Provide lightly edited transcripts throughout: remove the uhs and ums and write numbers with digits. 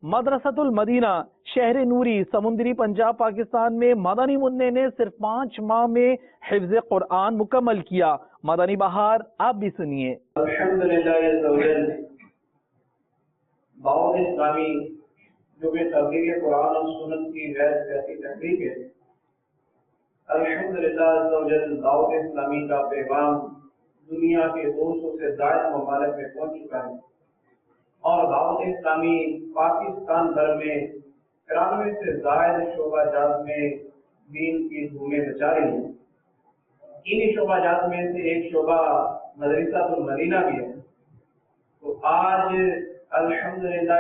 مدرسۃ المدینہ شہر نوری سمندری پنجاب پاکستان میں مدنی منع نے صرف 5 ماہ میں حفظ قرآن مکمل کیا۔ مدنی بہار آپ بھی سنیے۔ الحمدللہ دعوت اسلامی جو کہ تبلیغ قرآن اور سنت کی غیر سیاسی تحریک ہے، الحمدللہ دعوت اسلامی کا پیغام دنیا کے 200 سے زائد ممالک میں پہنچ چکا ہے، اور دعوت اسلامی پاکستان بھر میں 93 سے زائد شعبہ جات میں دین کی دھومیں مچا رہی ہیں۔ انہی شعبہ جات میں سے ایک شعبہ مدرسۃ المدینہ بھی ہے۔ تو آج الحمدللہ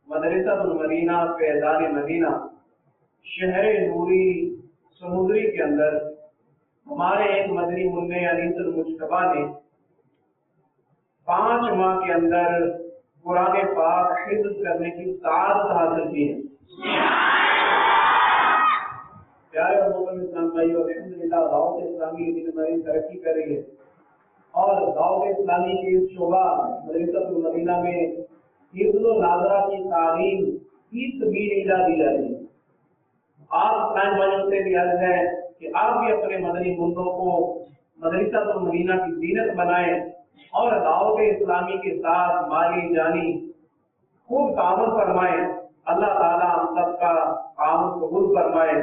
مدرسۃ المدینہ فیضان مدینہ شہر نوری سمندری کے اندر ہمارے ایک مدنی منع انیس المجتبیٰ نے 5 ماہ کے اندر قرآن پاک حفظ کرنے کی سعادت حاصل کی ہے۔ پیارے اور محترم اسلام بھائیو، الحمدللہ دعوت اسلامی دن بدن ترقی کر رہی ہے، اور دعوت اسلامی کے اس شعبہ مدرسۃ المدینہ میں حفظ و ناظرہ کی تعلیم فی سبیل اللہ دی جا رہی ہے۔ آپ اسلام بھائیوں سے بھی عرض ہے کہ آپ بھی اپنے مدنی منوں کو مدرسۃ المدینہ کی زینت بنائیں اور دعوت اسلامی کے ساتھ مالی جانی خوب تعاون فرمائیں۔ اللہ تعالیٰ ہم سب کا تعاون قبول فرمائے،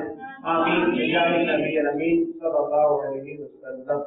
آمین بجاہ نبی امین صلی اللہ علیہ وسلم۔